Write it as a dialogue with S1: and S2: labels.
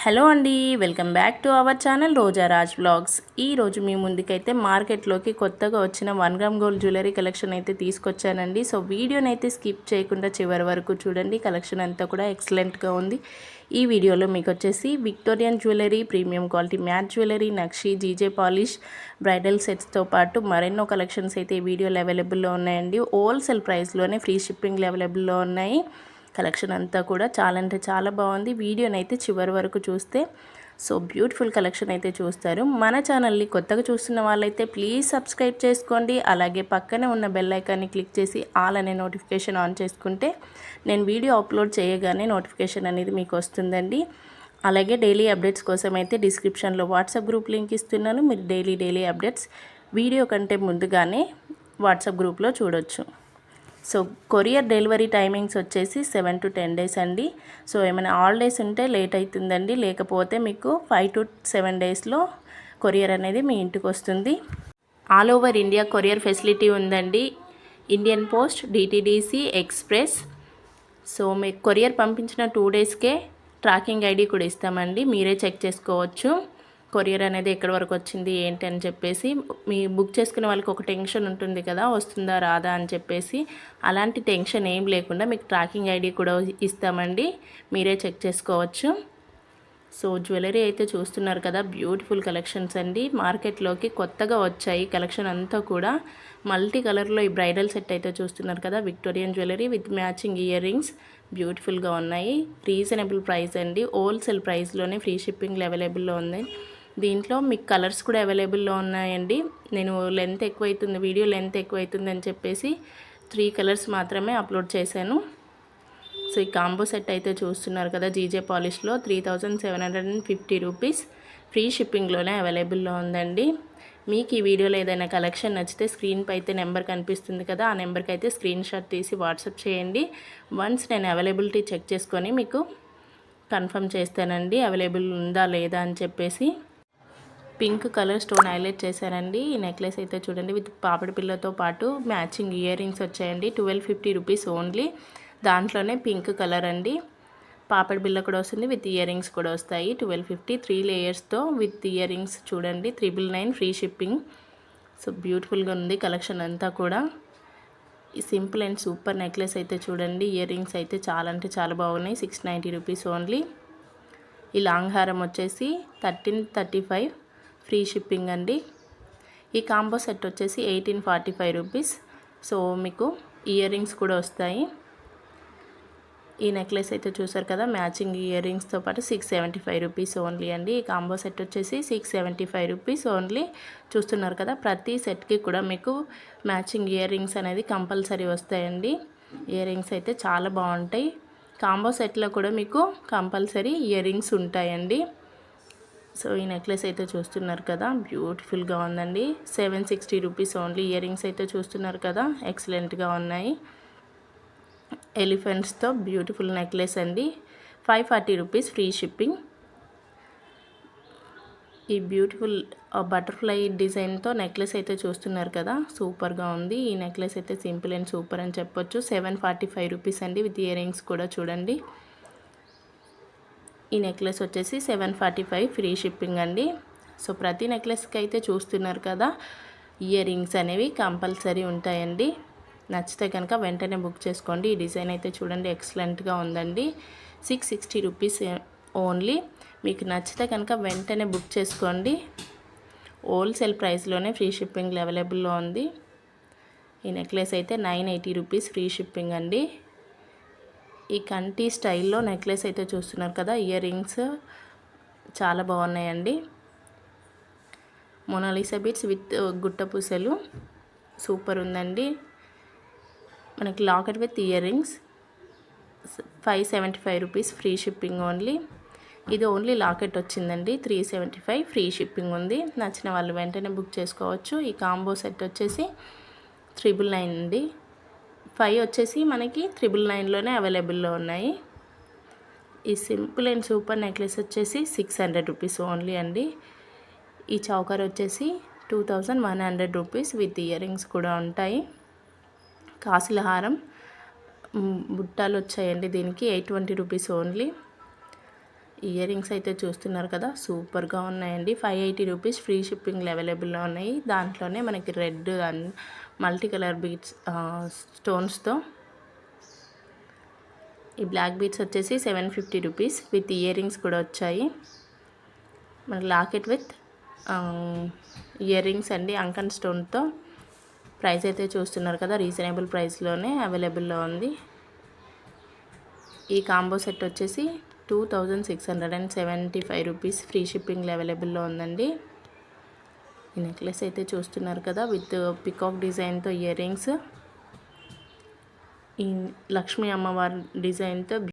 S1: Hello అండి, welcome back to our channel Roja Raj vlogs. ఈరోజు మీ ముందుకైతే మార్కెట్లోకి కొత్తగా వచ్చిన 1 గ్రామ్ గోల్డ్ జ్యువెలరీ కలెక్షన్ అయితే తీసుకొచ్చానండి. సో వీడియోని అయితే స్కిప్ చేయకుండా చివరి వరకు చూడండి. కలెక్షన్ అంతా కూడా ఎక్సలెంట్గా ఉంది. ఈ వీడియోలో మీకు వచ్చేసి Victorian jewellery, premium quality matte jewellery, నక్షి, జీజే పాలిష్, బ్రైడల్ సెట్స్తో పాటు మరెన్నో కలెక్షన్స్ అయితే ఈ వీడియోలో అవైలబుల్లో ఉన్నాయండి. హోల్సేల్ ప్రైస్లోనే ఫ్రీ షిప్పింగ్లు అవైలబుల్లో ఉన్నాయి. కలెక్షన్ అంతా కూడా చాలా అంటే చాలా బాగుంది. వీడియోని అయితే చివరి వరకు చూస్తే సో బ్యూటిఫుల్ కలెక్షన్ అయితే చూస్తారు. మన ఛానల్ని కొత్తగా చూస్తున్న వాళ్ళైతే ప్లీజ్ సబ్స్క్రైబ్ చేసుకోండి. అలాగే పక్కనే ఉన్న బెల్ ఐకాన్ని క్లిక్ చేసి ఆల్ అనే నోటిఫికేషన్ ఆన్ చేసుకుంటే నేను వీడియో అప్లోడ్ చేయగానే నోటిఫికేషన్ అనేది మీకు వస్తుందండి. అలాగే డైలీ అప్డేట్స్ కోసం అయితే డిస్క్రిప్షన్లో వాట్సాప్ గ్రూప్ లింక్ ఇస్తున్నాను. మీరు డైలీ అప్డేట్స్ వీడియో కంటే ముందుగానే వాట్సాప్ గ్రూప్లో చూడొచ్చు. సో కొరియర్ డెలివరీ టైమింగ్స్ వచ్చేసి 7 to 10 డేస్ అండి. సో ఏమైనా హాలిడేస్ ఉంటే లేట్ అవుతుందండి, లేకపోతే మీకు 5 to 7 డేస్లో కొరియర్ అనేది మీ ఇంటికి వస్తుంది. All over India courier facility ఉందండి. Indian Post, DTDC, express. So మీకు కొరియర్ పంపించిన 2 డేస్కే ట్రాకింగ్ ఐడి కూడా ఇస్తామండి. మీరే చెక్ చేసుకోవచ్చు కొరియర్ అనేది ఎక్కడి వరకు వచ్చింది ఏంటి అని చెప్పేసి. మీ బుక్ చేసుకునే వాళ్ళకి ఒక టెన్షన్ ఉంటుంది కదా, వస్తుందా రాదా అని చెప్పేసి. అలాంటి టెన్షన్ ఏం లేకుండా మీకు ట్రాకింగ్ ఐడి కూడా ఇస్తామండి, మీరే చెక్ చేసుకోవచ్చు. సో జ్యువెలరీ అయితే చూస్తున్నారు కదా, బ్యూటిఫుల్ కలెక్షన్స్ అండి. మార్కెట్లోకి కొత్తగా వచ్చాయి కలెక్షన్ అంతా కూడా. మల్టీ కలర్లో ఈ బ్రైడల్ సెట్ అయితే చూస్తున్నారు కదా, Victorian jewellery with matching ear rings బ్యూటిఫుల్గా ఉన్నాయి. రీజనబుల్ ప్రైస్ అండి, హోల్సేల్ ప్రైస్లోనే ఫ్రీ షిప్పింగ్ అవైలబుల్లో ఉంది. దీంట్లో మీకు కలర్స్ కూడా అవైలబుల్లో ఉన్నాయండి. నేను వీడియో లెంత్ ఎక్కువ అవుతుంది అని చెప్పేసి 3 కలర్స్ మాత్రమే అప్లోడ్ చేశాను. సో ఈ కాంబో సెట్ అయితే చూస్తున్నారు కదా, జీజే పాలిష్లో 3750 రూపీస్ ఫ్రీ షిప్పింగ్లోనే అవైలబుల్లో ఉందండి. మీకు ఈ వీడియోలో ఏదైనా కలెక్షన్ నచ్చితే స్క్రీన్పై అయితే నెంబర్ కనిపిస్తుంది కదా, ఆ నెంబర్కి అయితే స్క్రీన్ షాట్ తీసి వాట్సాప్ చేయండి. వన్స్ నేను అవైలబిలిటీ చెక్ చేసుకొని మీకు కన్ఫర్మ్ చేస్తానండి అవైలబుల్ ఉందా లేదా అని చెప్పేసి. పింక్ కలర్ స్టోన్ హైలైట్ చేశారండి. ఈ నెక్లెస్ అయితే చూడండి, విత్ పాపిడి పిల్లతో పాటు మ్యాచింగ్ ఇయర్ రింగ్స్ వచ్చాయండి. 1250 రూపీస్ ఓన్లీ. దాంట్లోనే పింక్ కలర్ అండి, పాపిడి బిల్ల కూడా వస్తుంది, విత్ ఇయర్ రింగ్స్ కూడా వస్తాయి. 1250, 3 లేయర్స్తో విత్ ఇయర్ రింగ్స్ చూడండి. 999 ఫ్రీ షిప్పింగ్. సో బ్యూటిఫుల్గా ఉంది కలెక్షన్ అంతా కూడా. ఈ సింపుల్ అండ్ సూపర్ నెక్లెస్ అయితే చూడండి, ఇయర్ రింగ్స్ అయితే చాలా అంటే చాలా బాగున్నాయి. 690 రూపీస్ ఓన్లీ. ఈ లాంగ్ హారం వచ్చేసి 1335 ఫ్రీ షిప్పింగ్ అండి. ఈ కాంబో సెట్ వచ్చేసి 1845 రూపీస్. సో మీకు ఇయర్ రింగ్స్ కూడా వస్తాయి. ఈ నెక్లెస్ అయితే చూసారు కదా, మ్యాచింగ్ ఇయర్ రింగ్స్తో పాటు 675 రూపీస్ ఓన్లీ అండి. ఈ కాంబో సెట్ వచ్చేసి 675 రూపీస్ ఓన్లీ. చూస్తున్నారు కదా, ప్రతి సెట్కి కూడా మీకు మ్యాచింగ్ ఇయర్ రింగ్స్ అనేది కంపల్సరీ వస్తాయండి. ఇయర్ రింగ్స్ అయితే చాలా బాగుంటాయి. కాంబో సెట్లో కూడా మీకు కంపల్సరీ ఇయర్ రింగ్స్ ఉంటాయండి. సో ఈ నెక్లెస్ అయితే చూస్తున్నారు కదా, బ్యూటిఫుల్గా ఉందండి. 760 రూపీస్ ఓన్లీ. ఇయర్ రింగ్స్ అయితే చూస్తున్నారు కదా, ఎక్సలెంట్గా ఉన్నాయి. ఎలిఫెంట్స్తో బ్యూటిఫుల్ నెక్లెస్ అండి. 540 రూపీస్ ఫ్రీ షిప్పింగ్. ఈ బ్యూటిఫుల్ బటర్ఫ్లై డిజైన్తో నెక్లెస్ అయితే చూస్తున్నారు కదా, సూపర్గా ఉంది. ఈ నెక్లెస్ అయితే సింపుల్ అండ్ సూపర్ అని చెప్పొచ్చు. 745 రూపీస్ అండి, విత్ ఇయర్ రింగ్స్ కూడా చూడండి. ఈ నెక్లెస్ వచ్చేసి 745 ఫ్రీ షిప్పింగ్ అండి. సో ప్రతి నెక్లెస్కి అయితే చూస్తున్నారు కదా, ఇయర్ రింగ్స్ అనేవి కంపల్సరీ ఉంటాయండి. నచ్చితే కనుక వెంటనే బుక్ చేసుకోండి. ఈ డిజైన్ అయితే చూడండి, ఎక్సలెంట్గా ఉందండి. 660 రూపీస్ ఓన్లీ. మీకు నచ్చితే కనుక వెంటనే బుక్ చేసుకోండి. హోల్సేల్ ప్రైస్లోనే ఫ్రీ షిప్పింగ్ అవైలబుల్లో ఉంది. ఈ నెక్లెస్ అయితే 980 రూపీస్ ఫ్రీ షిప్పింగ్ అండి. ఈ కంటి స్టైల్లో నెక్లెస్ అయితే చూస్తున్నారు కదా, ఇయర్ రింగ్స్ చాలా బాగున్నాయండి. మొనాలిసా బీడ్స్ విత్ గుట్ట పూసలు సూపర్ ఉందండి. మనకి locket with ear rings 575 rupees free shipping only. ఇది ఓన్లీ లాకెట్ వచ్చిందండి, 375 ఫ్రీ షిప్పింగ్ ఉంది. నచ్చిన వాళ్ళు వెంటనే బుక్ చేసుకోవచ్చు. ఈ కాంబో సెట్ వచ్చేసి 999 అండి. 5 వచ్చేసి మనకి 999లోనే అవైలబుల్లో ఉన్నాయి. ఈ సింపుల్ అండ్ సూపర్ నెక్లెస్ వచ్చేసి 600 రూపీస్ ఓన్లీ అండి. ఈ చౌకర్ వచ్చేసి 2100 రూపీస్ విత్ ఇయర్ రింగ్స్ కూడా ఉంటాయి. కాసుల హారం బుట్టాలు వచ్చాయండి, దీనికి 820 రూపీస్ ఓన్లీ. ఇయర్ రింగ్స్ అయితే చూస్తున్నారు కదా, సూపర్గా ఉన్నాయండి. 580 రూపీస్, ఫ్రీ షిప్పింగ్లో అవైలబుల్లో ఉన్నాయి. దాంట్లోనే మనకి red and multi colour beads స్టోన్స్తో. ఈ బ్లాక్ బీడ్స్ వచ్చేసి 750 రూపీస్ విత్ ఇయర్ రింగ్స్ కూడా వచ్చాయి. మనకి లాకెట్ విత్ ఇయర్ రింగ్స్ అండి, అంకన్ స్టోన్తో. ప్రైస్ అయితే చూస్తున్నారు కదా, రీజనబుల్ ప్రైస్లోనే అవైలబుల్లో ఉంది. ఈ కాంబో సెట్ వచ్చేసి 2675 రూపీస్, ఫ్రీ షిప్పింగ్లో అవైలబుల్లో ఉందండి. ఈ నెక్లెస్ అయితే చూస్తున్నారు కదా, విత్ పికాక్ డిజైన్తో ఇయర్ రింగ్స్, ఈ లక్ష్మీ అమ్మవారి డిజైన్తో